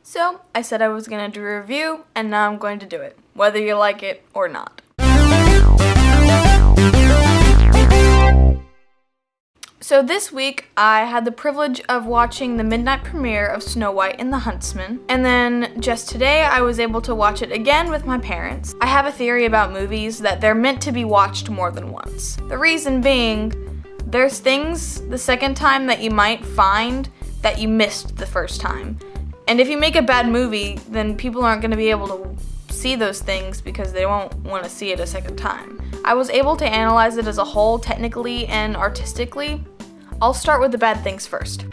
So I said I was gonna do a review, and now I'm going to do it, whether you like it or not. So this week, I had the privilege of watching the midnight premiere of Snow White and the Huntsman, and then just today I was able to watch it again with my parents. I have a theory about movies that they're meant to be watched more than once. The reason being, there's things the second time that you might find that you missed the first time. And if you make a bad movie, then people aren't going to be able to see those things because they won't want to see it a second time. I was able to analyze it as a whole, technically and artistically. I'll start with the bad things first.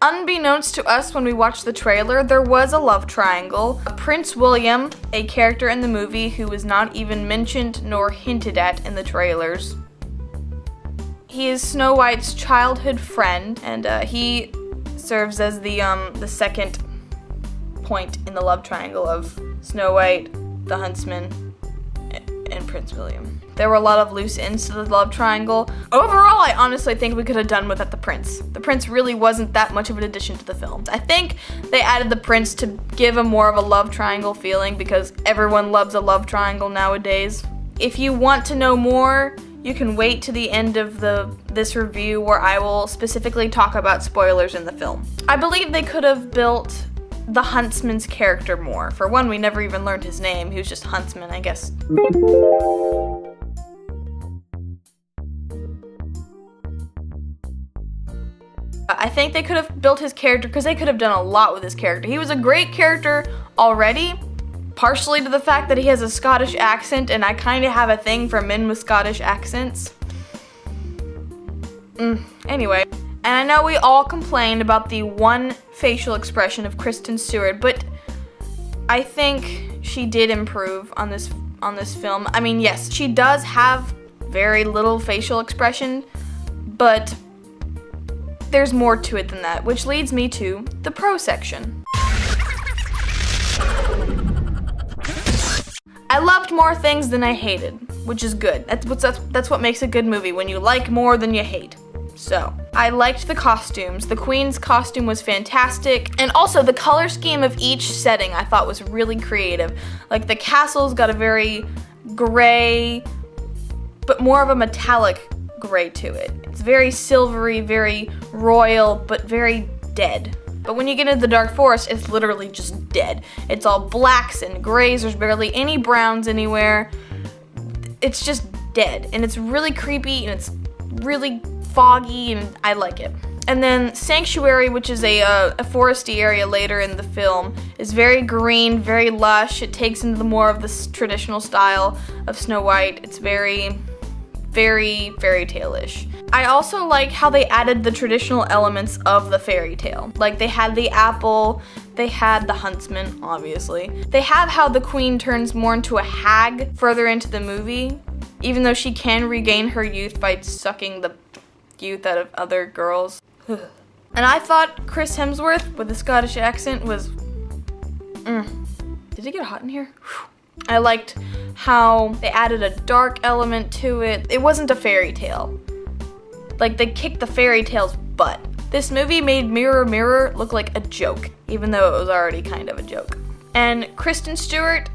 Unbeknownst to us when we watched the trailer, there was a love triangle. Prince William, a character in the movie who was not even mentioned nor hinted at in the trailers. He is Snow White's childhood friend, and he serves as the second point in the love triangle of Snow White, the Huntsman, and Prince William. There were a lot of loose ends to the love triangle. Overall, I honestly think we could have done without the prince. The prince really wasn't that much of an addition to the film. I think they added the prince to give him more of a love triangle feeling because everyone loves a love triangle nowadays. If you want to know more, you can wait to the end of this review where I will specifically talk about spoilers in the film. I believe they could have built the Huntsman's character more. For one, we never even learned his name. He was just Huntsman, I guess. I think they could have built his character because they could have done a lot with his character. He was a great character already, partially to the fact that he has a Scottish accent, and I kind of have a thing for men with Scottish accents. Anyway, and I know we all complained about the one facial expression of Kristen Stewart, but I think she did improve on this film. I mean, yes, she does have very little facial expression, but there's more to it than that, which leads me to the pro section. I loved more things than I hated, which is good. That's what makes a good movie, when you like more than you hate. So, I liked the costumes. The Queen's costume was fantastic, and also the color scheme of each setting I thought was really creative. Like the castle's got a very gray, but more of a metallic gray to it. It's very silvery, very royal, but very dead. But when you get into the Dark Forest, it's literally just dead. It's all blacks and grays, there's barely any browns anywhere. It's just dead, and it's really creepy, and it's really foggy, and I like it. And then Sanctuary, which is a foresty area later in the film, is very green, very lush. It takes into more of the traditional style of Snow White. It's very fairy tale-ish. I also like how they added the traditional elements of the fairy tale. Like they had the apple, they had the huntsman, obviously. They have how the queen turns more into a hag further into the movie, even though she can regain her youth by sucking the youth out of other girls. And I thought Chris Hemsworth with the Scottish accent was, Did it get hot in here? Whew. I liked how they added a dark element to it. It wasn't a fairy tale. Like, they kicked the fairy tale's butt. This movie made Mirror Mirror look like a joke, even though it was already kind of a joke. And Kristen Stewart,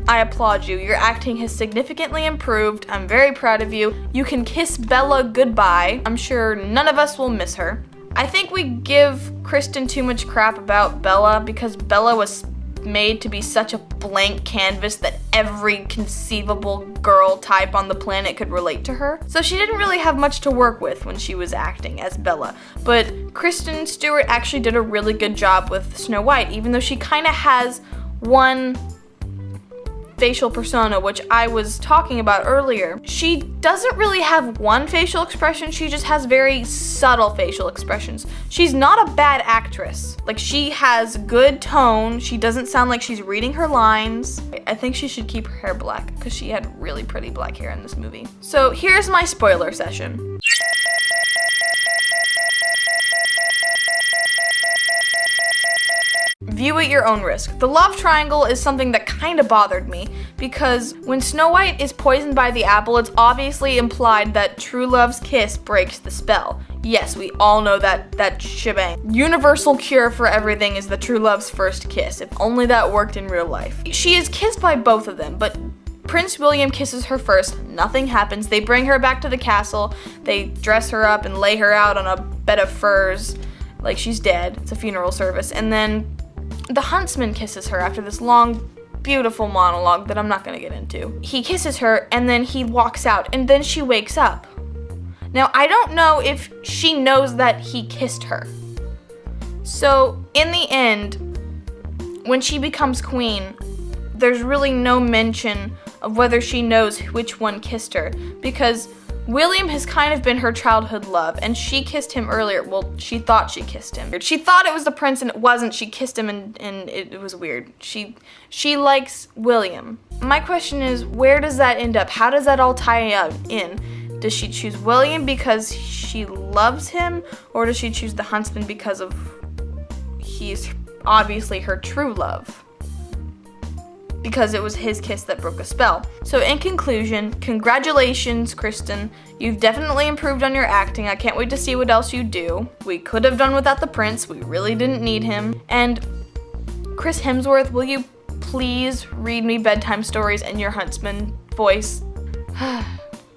I applaud you. Your acting has significantly improved. I'm very proud of you. You can kiss Bella goodbye. I'm sure none of us will miss her. I think we give Kristen too much crap about Bella because Bella was made to be such a blank canvas that every conceivable girl type on the planet could relate to her. So she didn't really have much to work with when she was acting as Bella. But Kristen Stewart actually did a really good job with Snow White, even though she kind of has one facial persona, which I was talking about earlier. She doesn't really have one facial expression, she just has very subtle facial expressions. She's not a bad actress. Like, she has good tone, she doesn't sound like she's reading her lines. I think she should keep her hair black, because she had really pretty black hair in this movie. So here's my spoiler session. View at your own risk. The love triangle is something that kind of bothered me because when Snow White is poisoned by the apple, it's obviously implied that true love's kiss breaks the spell. Yes, we all know that shebang. Universal cure for everything is the true love's first kiss. If only that worked in real life. She is kissed by both of them, but Prince William kisses her first. Nothing happens. They bring her back to the castle. They dress her up and lay her out on a bed of furs like she's dead. It's a funeral service. And then the Huntsman kisses her after this long, beautiful monologue that I'm not gonna get into. He kisses her and then he walks out and then she wakes up. Now, I don't know if she knows that he kissed her. So, in the end, when she becomes queen, there's really no mention of whether she knows which one kissed her, because William has kind of been her childhood love, and she kissed him earlier. Well, she thought she kissed him. She thought it was the prince and it wasn't. She kissed him and it was weird. She likes William. My question is, where does that end up? How does that all tie up in? Does she choose William because she loves him, or does she choose the Huntsman because of he's obviously her true love? Because it was his kiss that broke a spell. So in conclusion, congratulations, Kristen. You've definitely improved on your acting. I can't wait to see what else you do. We could have done without the prince. We really didn't need him. And Chris Hemsworth, will you please read me bedtime stories in your Huntsman voice?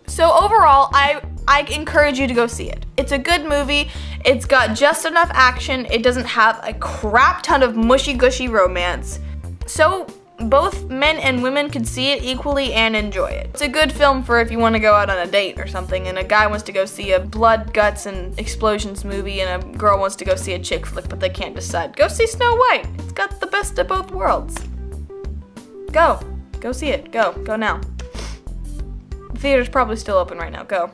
So overall, I encourage you to go see it. It's a good movie. It's got just enough action. It doesn't have a crap ton of mushy-gushy romance. So both men and women can see it equally and enjoy it. It's a good film for if you want to go out on a date or something and a guy wants to go see a blood, guts, and explosions movie and a girl wants to go see a chick flick but they can't decide. Go see Snow White. It's got the best of both worlds. Go see it. Go now. The theater's probably still open right now. Go.